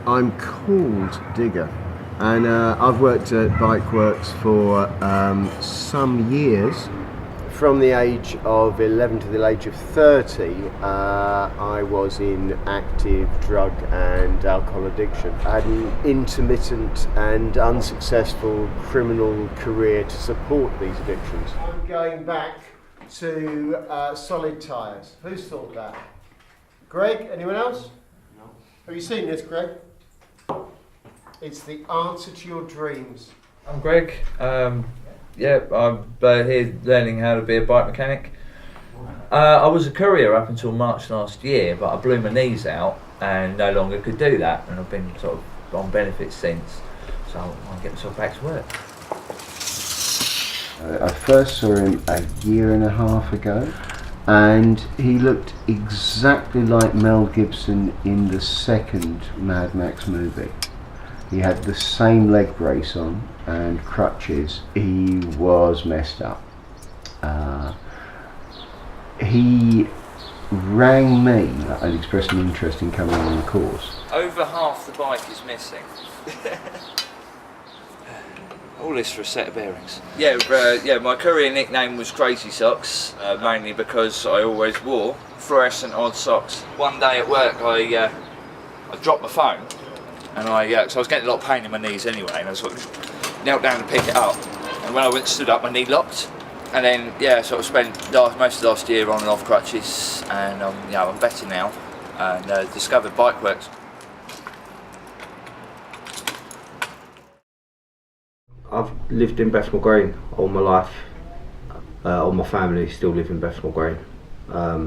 I'm called Digger, and I've worked at Bikeworks for some years. From the age of 11 to the age of 30, I was in active drug and alcohol addiction. I had an intermittent and unsuccessful criminal career to support these addictions. I'm going back to solid tyres. Who's thought that? Greg, anyone else? No. Have you seen this, Greg? It's the answer to your dreams. I'm Greg. Yeah, I'm here learning how to be a bike mechanic. I was a courier up until March last year, but I blew my knees out and no longer could do that, and I've been sort of on benefits since, so I'll get myself back to work. I first saw him a year and a half ago, and he looked exactly like Mel Gibson in the second Mad Max movie. He had the same leg brace on and crutches. He was messed up. He rang me and expressed an interest in coming on the course. Over half the bike is missing. All this for a set of bearings. Yeah, my courier nickname was Crazy Socks, mainly because I always wore fluorescent odd socks. One day at work I dropped my phone, and so I was getting a lot of pain in my knees anyway, and I sort of knelt down to pick it up, and when I stood up my knee locked, and then sort of spent most of last year on and off crutches, and I'm better now, and discovered Bikeworks. I've lived in Bethnal Green all my life. All my family still live in Bethnal Green. I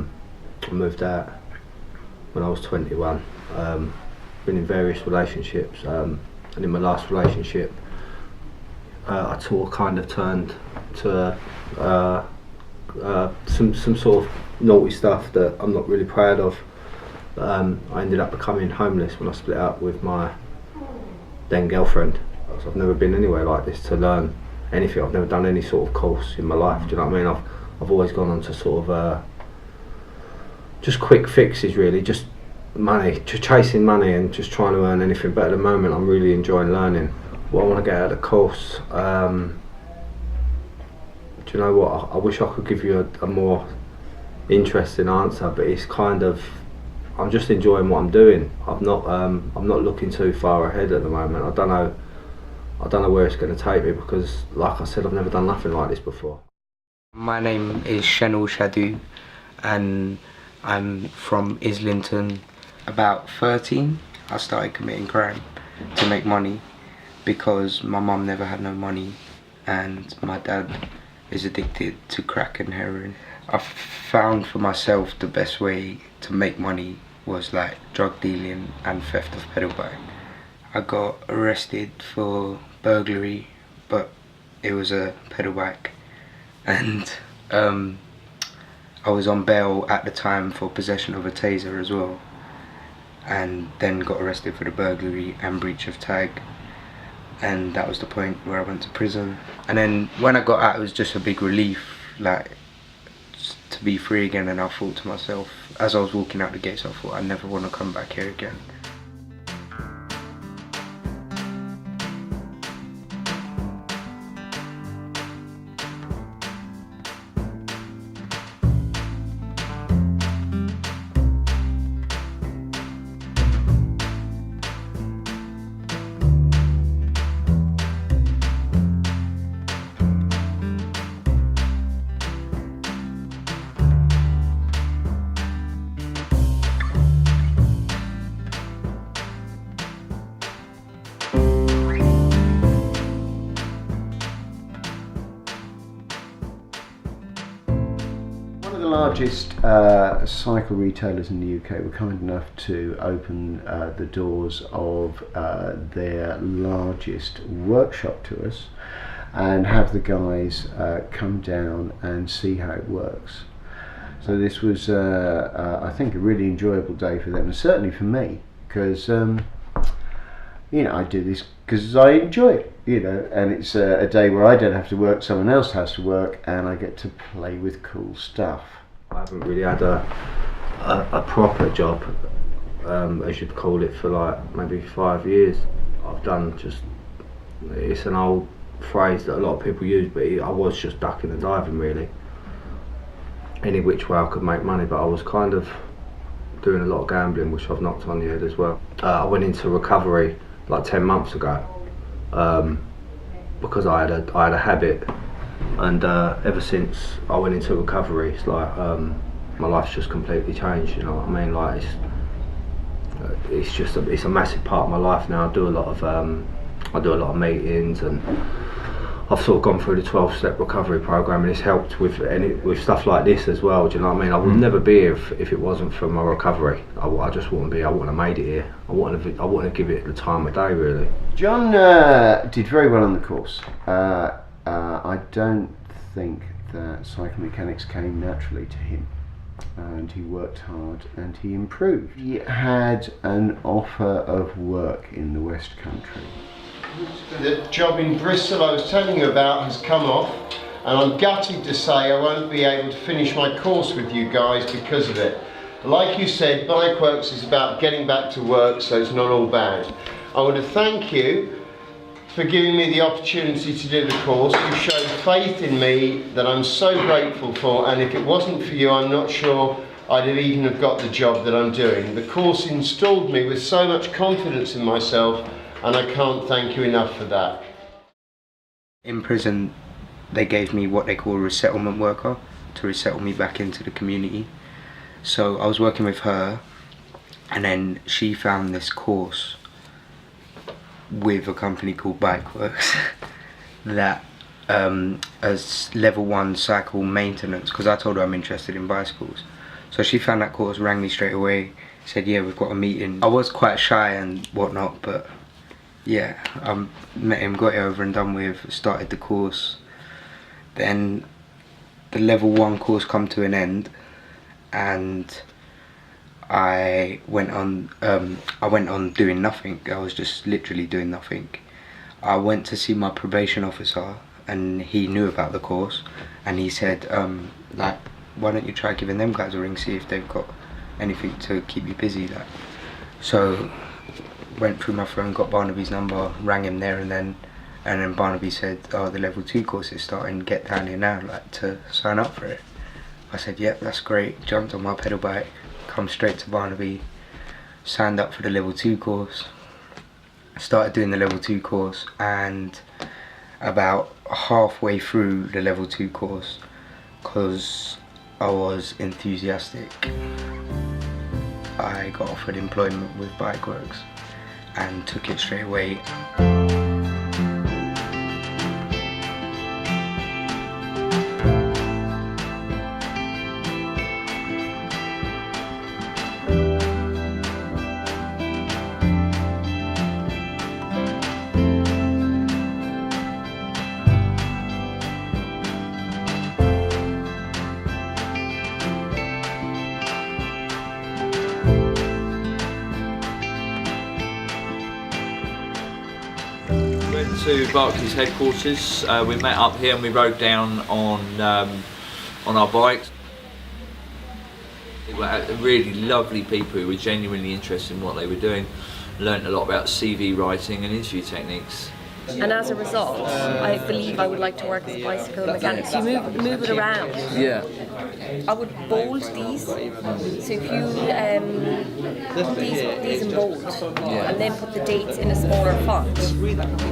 moved out when I was 21. Been in various relationships, and in my last relationship I kind of turned to some sort of naughty stuff that I'm not really proud of. I ended up becoming homeless when I split up with my then girlfriend. So I've never been anywhere like this to learn anything. I've never done any sort of course in my life, do you know what I mean? I've always gone on to sort of just quick fixes really, just money, just chasing money and just trying to earn anything. But at the moment I'm really enjoying learning. What I want to get out of the course, do you know what, I wish I could give you a more interesting answer, but it's kind of, I'm just enjoying what I'm doing. I'm not looking too far ahead at the moment. I don't know where it's going to take me, because like I said, I've never done nothing like this before. My name is Shenul Shadu, and I'm from Islington. About 13, I started committing crime to make money, because my mum never had no money and my dad is addicted to crack and heroin. I found for myself the best way to make money was like drug dealing and theft of pedal bike. I got arrested for burglary, but it was a pedal bike, and I was on bail at the time for possession of a taser as well, and then got arrested for the burglary and breach of tag, and that was the point where I went to prison. And then when I got out, it was just a big relief, like to be free again. And I thought to myself, as I was walking out the gates, I thought I never want to come back here again. Largest cycle retailers in the UK were kind enough to open the doors of their largest workshop to us and have the guys come down and see how it works. So this was, I think, a really enjoyable day for them, and certainly for me, because you know, I do this because I enjoy it, you know, and it's a day where I don't have to work, someone else has to work, and I get to play with cool stuff. I haven't really had a proper job, as you'd call it, for like maybe 5 years. I've done just, it's an old phrase that a lot of people use, but I was just ducking and diving really. Any which way I could make money, but I was kind of doing a lot of gambling, which I've knocked on the head as well. I went into recovery like 10 months ago because I had a habit, and ever since I went into recovery, it's like my life's just completely changed. You know what I mean? Like it's a massive part of my life now. I do a lot of meetings, and I've sort of gone through the 12-step recovery program, and it's helped with stuff like this as well. Do you know what I mean? I would never be here if it wasn't for my recovery. I just wouldn't be. I wouldn't have made it here. I wouldn't have given it the time of day really. John did very well on the course. I don't think that psychomechanics came naturally to him, and he worked hard and he improved. He had an offer of work in the West Country. The job in Bristol I was telling you about has come off, and I'm gutted to say I won't be able to finish my course with you guys because of it. Like you said, Bikeworks is about getting back to work, so it's not all bad. I want to thank you for giving me the opportunity to do the course. You showed faith in me that I'm so grateful for, and if it wasn't for you, I'm not sure I'd even have got the job that I'm doing. The course installed me with so much confidence in myself, and I can't thank you enough for that. In prison, they gave me what they call a resettlement worker to resettle me back into the community. So I was working with her, and then she found this course with a company called Bikeworks that as level 1 cycle maintenance, because I told her I'm interested in bicycles. So she found that course, rang me straight away, said yeah, we've got a meeting. I was quite shy and whatnot, but yeah, I met him, got it over and done with, started the course. Then the level 1 course come to an end, and I went on doing nothing. I was just literally doing nothing. I went to see my probation officer, and he knew about the course, and he said like, why don't you try giving them guys a ring, see if they've got anything to keep you busy. Like, so went through my phone, got Barnaby's number, rang him there and then Barnaby said, oh, the level 2 course is starting, get down here now, like, to sign up for it. I said, yep, that's great. Jumped on my pedal bike, come straight to Barnaby, signed up for the level 2 course, started doing the level 2 course, and about halfway through the level 2 course, because I was enthusiastic, I got offered employment with Bikeworks and took it straight away. To Barclays headquarters, we met up here and we rode down on our bikes. They were really lovely people who were genuinely interested in what they were doing, learnt a lot about CV writing and interview techniques. And as a result, I believe I would like to work as a bicycle mechanic. So you move it around. Yeah. I would bold these. So if you put these in bold, and then put the dates in a smaller font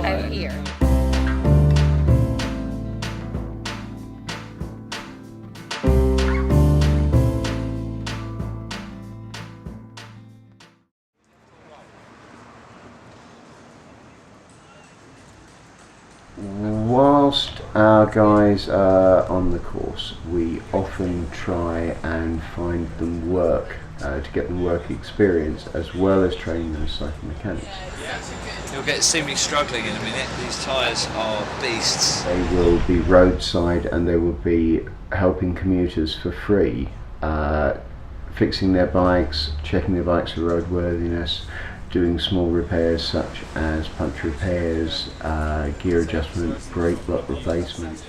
out here. Whilst our guys are on the course, we often try and find them work to get them work experience, as well as training them as psychomechanics. You'll get to see me struggling in a minute. These tyres are beasts. They will be roadside, and they will be helping commuters for free fixing their bikes, checking their bikes for roadworthiness, doing small repairs such as punch repairs, gear adjustment, brake block replacement.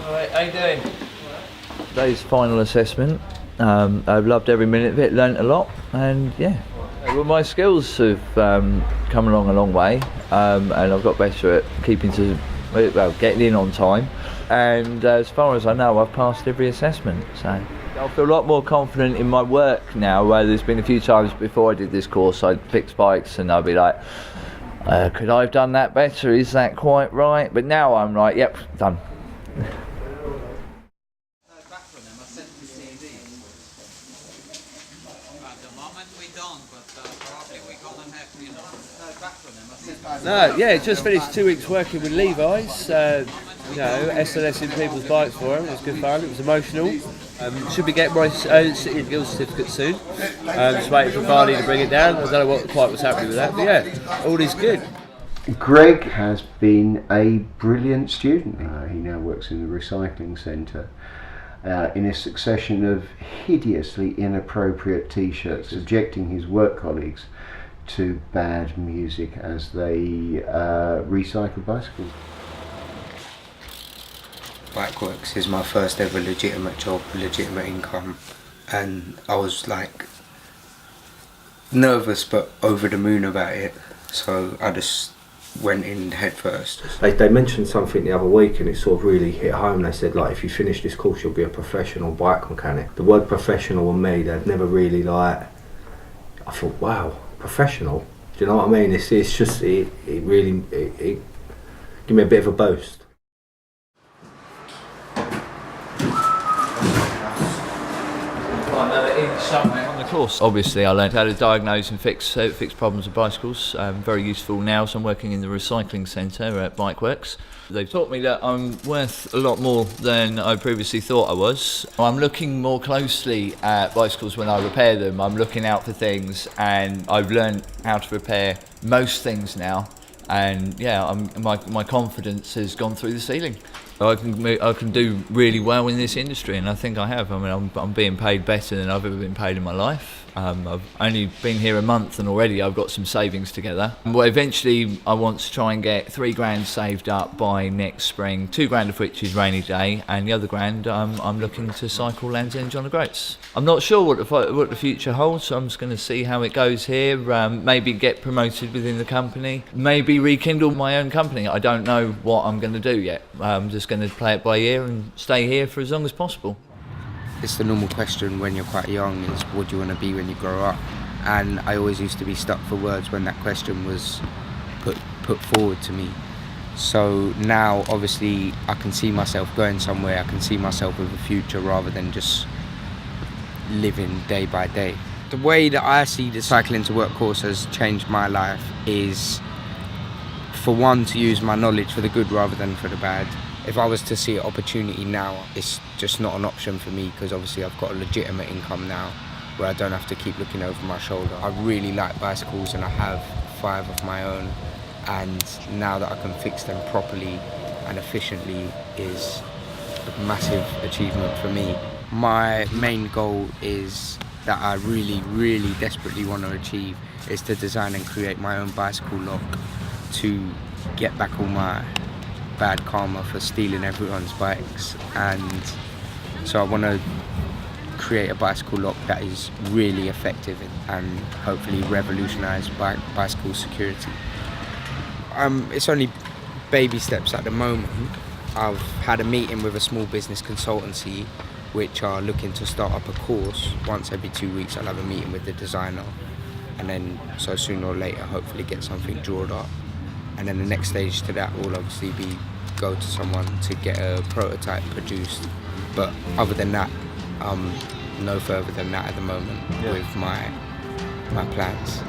Alright, how you doing? Today's final assessment. I've loved every minute of it, learnt a lot, and yeah. Well, my skills have come along a long way, and I've got better at getting in on time. And as far as I know, I've passed every assessment, so I feel a lot more confident in my work now, where there's been a few times before I did this course I'd fix bikes and I'd be like, could I have done that better, is that quite right? But now I'm like, yep, done. No, yeah, just finished 2 weeks working with Levi's, SLSing people's bikes for them. It was good fun, it was emotional. Should be getting my City and Guilds certificate soon. Just waiting for Barney to bring it down. I don't know what's happening with that, but yeah, all is good. Greg has been a brilliant student. He now works in the recycling centre. In a succession of hideously inappropriate t-shirts, subjecting his work colleagues to bad music as they recycle bicycles. Bikeworks is my first ever legitimate job, legitimate income, and I was like nervous but over the moon about it, so I just went in head first. They mentioned something the other week and it sort of really hit home. They said, like, if you finish this course you'll be a professional bike mechanic. The word professional and me, they've never really I thought, wow, professional? Do you know what I mean? It really gave me a bit of a boast. On the course, obviously, I learned how to diagnose and fix problems with bicycles. Very useful now, so I'm working in the recycling centre at Bikeworks. They've taught me that I'm worth a lot more than I previously thought I was. I'm looking more closely at bicycles when I repair them. I'm looking out for things, and I've learned how to repair most things now. And yeah, my confidence has gone through the ceiling. I can do really well in this industry, and I think I have. I mean, I'm being paid better than I've ever been paid in my life. I've only been here a month and already I've got some savings together. Well, eventually I want to try and get £3,000 saved up by next spring, £2,000 of which is rainy day, and the other £1,000 I'm looking to cycle Land's End on the Groats. I'm not sure what the future holds, so I'm just going to see how it goes here. Maybe get promoted within the company, maybe rekindle my own company. I don't know what I'm going to do yet. I'm just going to play it by ear and stay here for as long as possible. It's the normal question when you're quite young, is what do you want to be when you grow up? And I always used to be stuck for words when that question was put forward to me. So now obviously I can see myself going somewhere, I can see myself with a future rather than just living day by day. The way that I see the Cycling to Work course has changed my life is, for one, to use my knowledge for the good rather than for the bad. If I was to see an opportunity now, it's just not an option for me, because obviously I've got a legitimate income now where I don't have to keep looking over my shoulder. I really like bicycles and I have 5 of my own, and now that I can fix them properly and efficiently is a massive achievement for me. My main goal is that I really, really desperately want to achieve is to design and create my own bicycle lock to get back all my bad karma for stealing everyone's bikes. And so I want to create a bicycle lock that is really effective and hopefully revolutionise bicycle security. It's only baby steps at the moment. I've had a meeting with a small business consultancy which are looking to start up a course. Once every 2 weeks I'll have a meeting with the designer, and then so sooner or later hopefully get something drawn up. And then the next stage to that will obviously be go to someone to get a prototype produced. But other than that, no further than that at the moment with my plans.